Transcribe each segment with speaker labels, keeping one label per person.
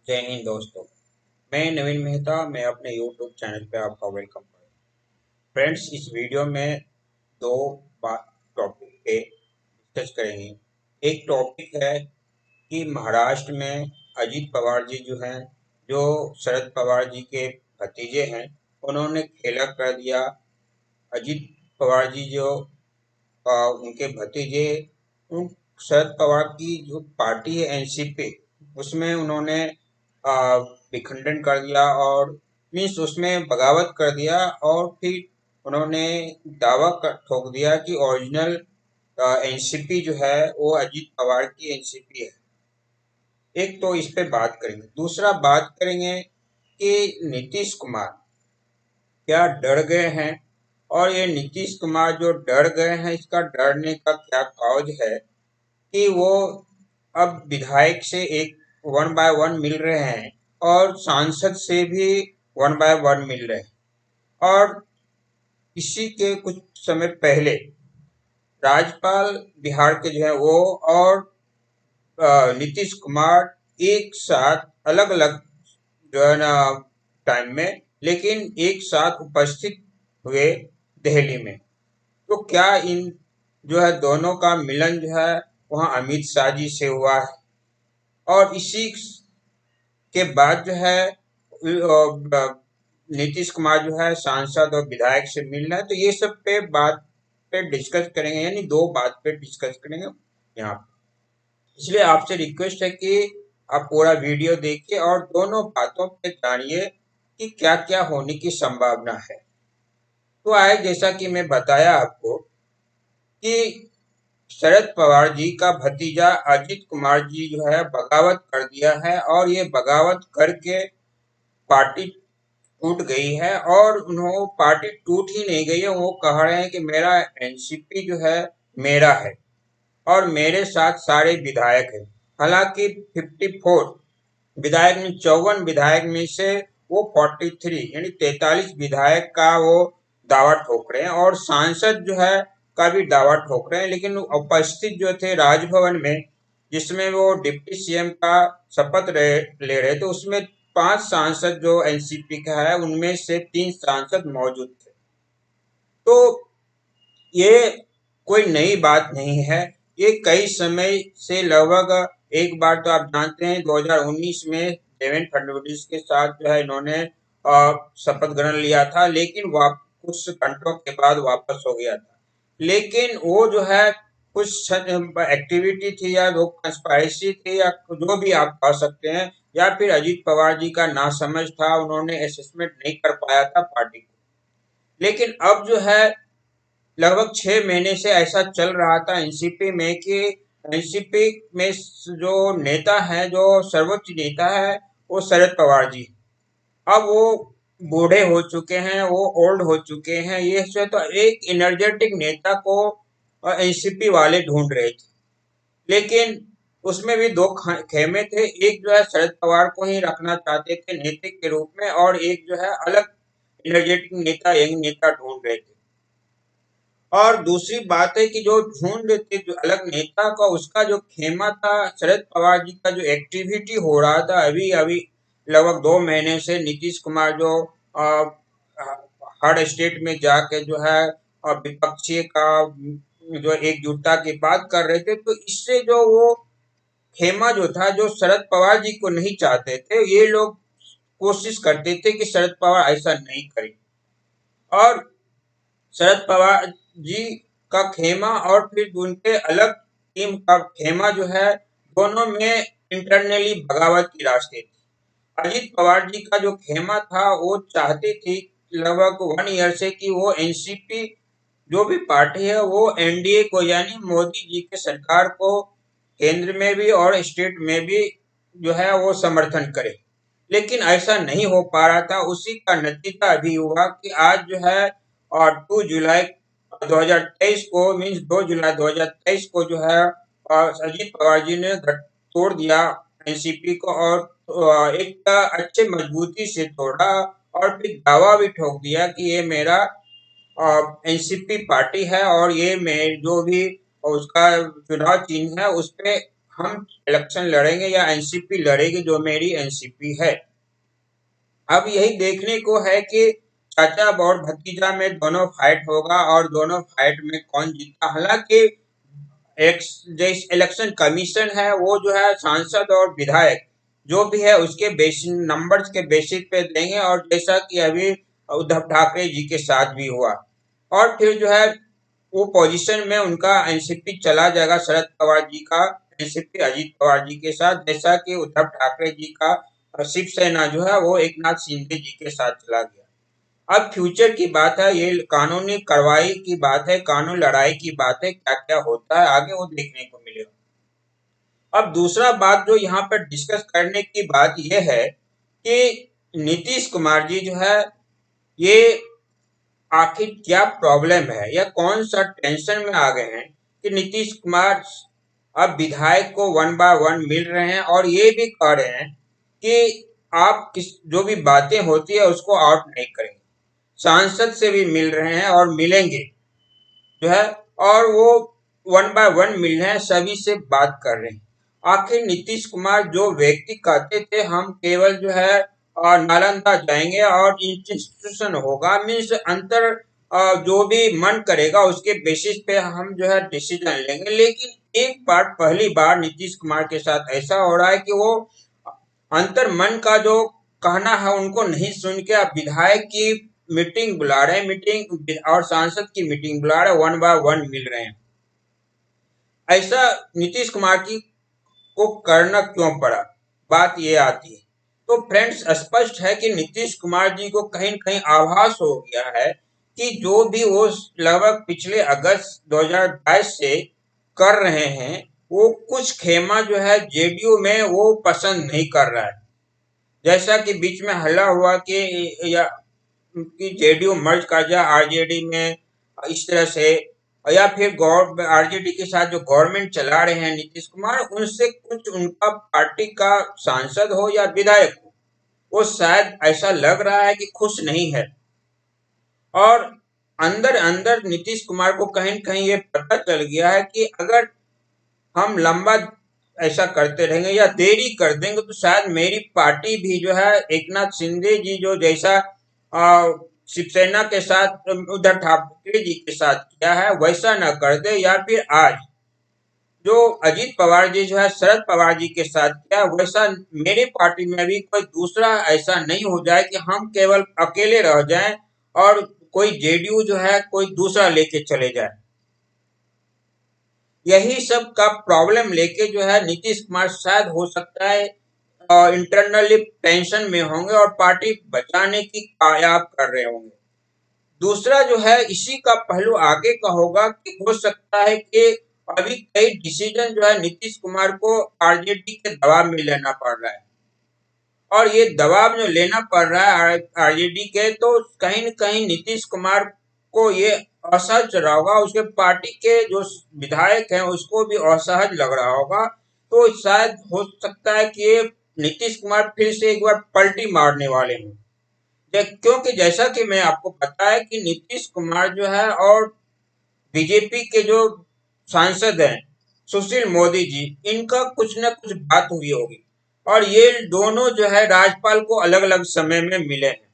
Speaker 1: जय हिंद दोस्तों। मैं नवीन मेहता। मैं अपने यूट्यूब चैनल पे आपका वेलकम करता हूँ। फ्रेंड्स, इस वीडियो में दो बात टॉपिक पे डिस्कस करेंगे। एक टॉपिक है कि महाराष्ट्र में अजीत पवार जी जो हैं, जो शरद पवार जी के भतीजे हैं, उन्होंने खेला कर दिया। अजीत पवार जी जो उनके भतीजे, उन शरद पवार की जो पार्टी है एनसीपी, उसमें उन्होंने विखंडन कर दिया और मीन्स उसमें बगावत कर दिया। और फिर उन्होंने दावा ठोक दिया कि ओरिजिनल एनसीपी जो है वो अजीत पवार की एनसीपी है। एक तो इस पे बात करेंगे। दूसरा बात करेंगे कि नीतीश कुमार क्या डर गए हैं, और ये नीतीश कुमार जो डर गए हैं, इसका डरने का क्या कॉज है कि वो अब विधायक से एक वन बाय वन मिल रहे हैं और सांसद से भी वन बाय वन मिल रहे हैं। और इसी के कुछ समय पहले राज्यपाल बिहार के जो है वो और नीतीश कुमार एक साथ अलग अलग जो है ना टाइम में, लेकिन एक साथ उपस्थित हुए दिल्ली में। तो क्या इन जो है दोनों का मिलन जो है वहाँ अमित शाह जी से हुआ है, और इसी के बाद जो है नीतीश कुमार जो है सांसद और विधायक से मिल रहे हैं। तो ये सब पे बात पे डिस्कस करेंगे, यानी दो बात पे डिस्कस करेंगे यहाँ पे। इसलिए आपसे रिक्वेस्ट है कि आप पूरा वीडियो देखिए और दोनों बातों पे जानिए कि क्या क्या होने की संभावना है। तो आए, जैसा कि मैं बताया आपको कि शरद पवार जी का भतीजा अजीत कुमार जी जो है बगावत कर दिया है, और ये बगावत करके पार्टी टूट गई है। और उन्होंने पार्टी टूट ही नहीं गई है, वो कह रहे हैं कि मेरा एनसीपी जो है मेरा है और मेरे साथ सारे विधायक हैं। हालांकि 54 विधायक में 54 विधायक में से वो 43 यानी 43 विधायक का वो दावा ठोक रहे हैं, और सांसद जो है का भी दावा ठोक रहे हैं। लेकिन उपस्थित जो थे राजभवन में, जिसमें वो डिप्टी सीएम का शपथ ले रहे थे, उसमें 5 सांसद जो एनसीपी का है उनमें से 3 सांसद मौजूद थे। तो ये कोई नई बात नहीं है। ये कई समय से लगभग एक बार तो आप जानते हैं 2019 में देवेंद्र फडणवीस के साथ जो है इन्होंने शपथ ग्रहण लिया था, लेकिन कुछ घंटों के बाद वापस हो गया था। लेकिन वो जो है कुछ एक्टिविटी थी या वो कंस्पायरेसी थी या जो भी आप कह सकते हैं, या फिर अजीत पवार जी का नासमझ था, उन्होंने असेसमेंट नहीं कर पाया था पार्टी को। लेकिन अब जो है लगभग 6 महीने से ऐसा चल रहा था एनसीपी में कि एनसीपी में जो नेता है, जो सर्वोच्च नेता है, वो शरद पवार जी। अब वो बूढ़े हो चुके हैं, वो ओल्ड हो चुके हैं। ये से तो एक एनर्जेटिक नेता को एनसीपी वाले ढूंढ रहे थे, लेकिन उसमें भी दो खेमे थे। एक जो है शरद पवार को ही रखना चाहते थे नेता के रूप में, और एक जो है अलग एनर्जेटिक नेता, यंग नेता ढूंढ रहे थे। और दूसरी बात है कि जो ढूंढ रहे थे जो अलग नेता का, उसका जो खेमा था, शरद पवार जी का जो एक्टिविटी हो रहा था अभी अभी लगभग 2 महीने से, नीतीश कुमार जो हर स्टेट में जाके जो है विपक्षी का जो एकजुटता की बात कर रहे थे, तो इससे जो वो खेमा जो था, जो शरद पवार जी को नहीं चाहते थे, ये लोग कोशिश करते थे कि शरद पवार ऐसा नहीं करें। और शरद पवार जी का खेमा और फिर उनके अलग टीम का खेमा जो है, दोनों में इंटरनली बगावत की रास्ते थी। अजीत पवार जी का जो खेमा था, वो चाहती थी लगभग 1 ईयर से कि वो एनसीपी जो भी पार्टी है वो एनडीए को, यानी मोदी जी के सरकार को केंद्र में भी और स्टेट में भी जो है वो समर्थन करे। लेकिन ऐसा नहीं हो पा रहा था। उसी का नतीजा अभी हुआ कि आज जो है और 2 जुलाई 2023 को, मीन्स 2 जुलाई 2023 को जो है अजीत पवार जी ने तोड़ दिया एनसीपी को, और एक अच्छे मजबूती से तोड़ा, और फिर दावा भी ठोक दिया कि ये मेरा एनसीपी पार्टी है, और ये मैं जो भी उसका चुनाव चिन्ह है उस पे हम इलेक्शन लड़ेंगे या एनसीपी लड़ेगी, जो मेरी एनसीपी है। अब यही देखने को है कि चाचा और भतीजा में दोनों फाइट होगा और दोनों फाइट में कौन जीतता। हालांकि एक जो इलेक्शन कमीशन है वो जो है सांसद और विधायक जो भी है उसके बेसिस नंबर्स के बेसिस पे देंगे, और जैसा कि अभी उद्धव ठाकरे जी के साथ भी हुआ। और फिर जो है वो पोजीशन में उनका एनसीपी चला जाएगा, शरद पवार जी का एनसीपी अजीत पवार जी के साथ, जैसा कि उद्धव ठाकरे जी का शिवसेना जो है वो एक नाथ शिंदे जी के साथ चला गया। अब फ्यूचर की बात है, ये कानूनी कार्रवाई की बात है, कानून लड़ाई की बात है, क्या क्या होता है आगे वो देखने को मिलेगा। अब दूसरा बात जो यहाँ पर डिस्कस करने की बात यह है कि नीतीश कुमार जी जो है ये आखिर क्या प्रॉब्लम है या कौन सा टेंशन में आ गए हैं कि नीतीश कुमार अब विधायक को वन बाय वन मिल रहे हैं और ये भी कह रहे हैं कि आप किस जो भी बातें होती है उसको आउट नहीं करेंगे। सांसद से भी मिल रहे हैं और मिलेंगे जो है, और वो वन बाय वन मिल रहे हैं, सभी से बात कर रहे हैं। आखिर नीतीश कुमार जो व्यक्ति कहते थे हम केवल जो है नालंदा जाएंगे और इंस्टीट्यूशन होगा, मीन्स अंतर जो भी मन करेगा उसके बेसिस पे हम जो है डिसीजन लेंगे, लेकिन एक बार पहली बार नीतीश कुमार के साथ ऐसा हो रहा है कि वो अंतर मन का जो कहना है उनको नहीं सुन के अब विधायक की मीटिंग बुला रहे हैं, मीटिंग और सांसद की मीटिंग बुला रहे हैं, वन बाय वन मिल रहे हैं। ऐसा नीतीश कुमार की को करना क्यों पड़ा, बात ये आती है। तो फ्रेंड्स स्पष्ट है कि नीतीश कुमार जी को कहीं न कहीं आभास हो गया है कि जो भी वो लगभग पिछले अगस्त 2022 से कर रहे हैं वो कुछ खेमा जो है जेडीयू में वो पसंद नहीं कर रहा है। जैसा कि बीच में हल्ला हुआ कि या कि जेडीयू मर्ज कर जाए आरजेडी में, इस तरह से, या फिर गौर आरजेडी के साथ जो गवर्नमेंट चला रहे हैं नीतीश कुमार उनसे कुछ उनका पार्टी का सांसद हो या विधायक हो वो शायद ऐसा लग रहा है कि खुश नहीं है। और अंदर अंदर नीतीश कुमार को कहीं न कहीं ये पता चल गया है कि अगर हम लंबा ऐसा करते रहेंगे या देरी कर देंगे तो शायद मेरी पार्टी भी जो है एकनाथ शिंदे जी जो जैसा शिवसेना के साथ उद्धव ठाकरे जी के साथ किया है वैसा न कर दे, या फिर आज जो अजीत पवार जी जो है शरद पवार जी के साथ किया वैसा मेरी पार्टी में भी कोई दूसरा ऐसा नहीं हो जाए कि हम केवल अकेले रह जाएं और कोई जेडीयू जो है कोई दूसरा लेके चले जाए। यही सब का प्रॉब्लम लेके जो है नीतीश कुमार शायद हो सकता है इंटरनली टेंशन में होंगे और पार्टी बचाने की कायाब कर रहे होंगे। दूसरा जो है इसी का पहलू आगे का होगा कि हो सकता है कि अभी कई डिसीजन जो है नीतीश कुमार को आरजेडी के दबाव में लेना पड़ रहा है, और ये दबाव जो लेना पड़ रहा है आरजेडी के तो कहीं न कहीं नीतीश कुमार को ये असहज रहा होगा, उसके पार्टी के जो विधायक हैं उसको भी असहज लग रहा होगा। तो शायद हो सकता है कि ये नीतीश कुमार फिर से एक बार पलटी मारने वाले हों, क्योंकि जैसा कि मैं आपको पता है कि नीतीश कुमार जो है और बीजेपी के जो सांसद हैं सुशील मोदी जी, इनका कुछ न कुछ बात हुई होगी, और ये दोनों जो है राज्यपाल को अलग अलग समय में मिले हैं।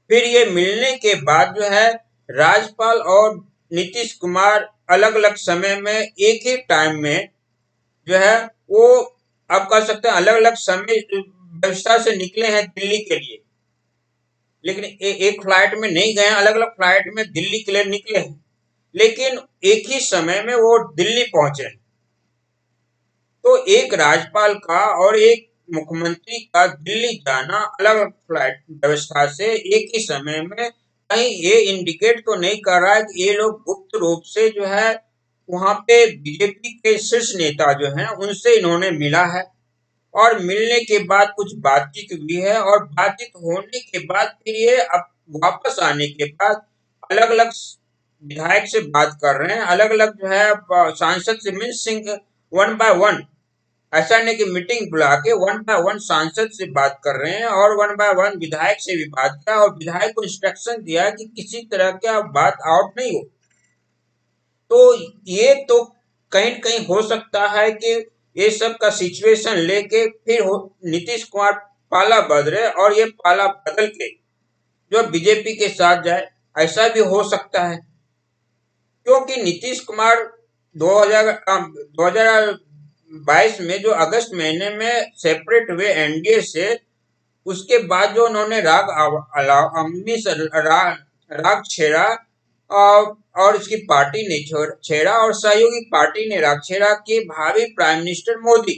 Speaker 1: फिर ये मिलने के बाद जो है राज्यपाल और नीतीश कुमार अलग अलग समय में एक ही टाइम में जो है वो आप कह सकते हैं अलग अलग समय व्यवस्था से निकले हैं दिल्ली के लिए, लेकिन एक फ्लाइट में नहीं गए, अलग अलग फ्लाइट में दिल्ली के लिए निकले हैं, लेकिन एक ही समय में वो दिल्ली पहुंचे। तो एक राज्यपाल का और एक मुख्यमंत्री का दिल्ली जाना अलग अलग फ्लाइट व्यवस्था से एक ही समय में, कहीं ये इंडिकेट तो नहीं कर रहा है कि ये लोग गुप्त रूप से जो है वहां पे बीजेपी के शीर्ष नेता जो हैं उनसे इन्होंने मिला है, और मिलने के बाद कुछ बातचीत हुई है, और बातचीत होने के बाद फिर ये अब वापस आने के बाद अलग अलग विधायक से बात कर रहे हैं, अलग अलग जो है सांसद से mean Singh one by one, ऐसा नहीं कि मीटिंग बुला के वन बाय वन सांसद से बात कर रहे हैं और वन बाय वन विधायक से भी बात किया, और विधायक को इंस्ट्रक्शन दिया कि किसी तरह का बात आउट नहीं हो। तो ये तो कहीं न कहीं हो सकता है कि ये सब का सिचुएशन लेके फिर नीतीश कुमार पाला बदले और ये पाला बदल के जो बीजेपी के साथ जाए, ऐसा भी हो सकता है। क्योंकि नीतीश कुमार 2022 में जो अगस्त महीने में सेपरेट हुए एनडीए से, उसके बाद जो उन्होंने राग छेड़ा और इसकी पार्टी ने छेड़ा और सहयोगी पार्टी ने राग छेड़ा कि भावी प्राइम मिनिस्टर मोदी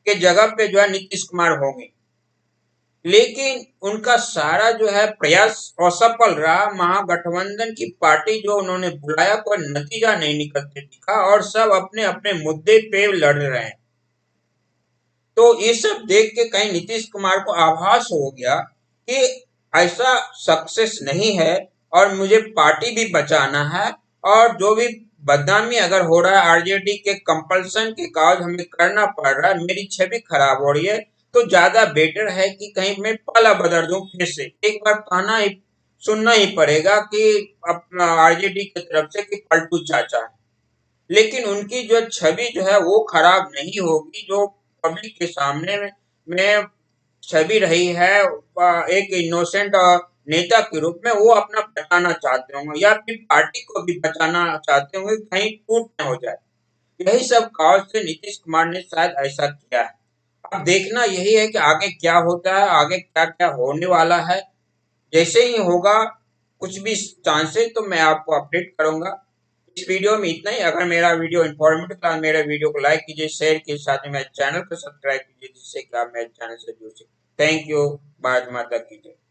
Speaker 1: के जगह पे जो है नीतीश कुमार होंगे। लेकिन उनका सारा जो है प्रयास असफल रहा। महागठबंधन की पार्टी जो उन्होंने बुलाया कोई नतीजा नहीं निकलते दिखा और सब अपने अपने मुद्दे पे लड़ रहे हैं। तो ये सब देख के कहीं नीतीश कुमार को आभास हो गया कि ऐसा सक्सेस नहीं है और मुझे पार्टी भी बचाना है, और जो भी बदनामी अगर हो रहा है आरजेडी के कंपल्सन के काज हमें करना पड़ रहा है, मेरी छवि खराब हो रही है, तो ज्यादा बेटर है कि कहीं मैं पाला बदल दूं। फिर से एक बार कहना ही सुनना ही पड़ेगा कि अपना आरजेडी की तरफ से कि पलटू चाचा है, लेकिन उनकी जो छवि जो है वो खराब नहीं होगी। जो पब्लिक के सामने में छवि रही है एक इनोसेंट नेता के रूप में, वो अपना बचाना चाहते होंगे या फिर पार्टी को भी बचाना चाहते होंगे, कहीं टूट न हो जाए। यही सब काज से नीतीश कुमार ने शायद ऐसा किया है। अब देखना यही है कि आगे क्या होता है, आगे क्या क्या होने वाला है। जैसे ही होगा कुछ भी चांसेस तो मैं आपको अपडेट करूंगा। इस वीडियो में इतना ही। अगर मेरा वीडियो इन्फॉर्मेटिव था, मेरे वीडियो को लाइक कीजिए, शेयर कीजिए, साथ ही मेरे चैनल को सब्सक्राइब कीजिए, जिससे कि आप मेरे चैनल से जुड़ सकें। Thank you. भारत माता की जय।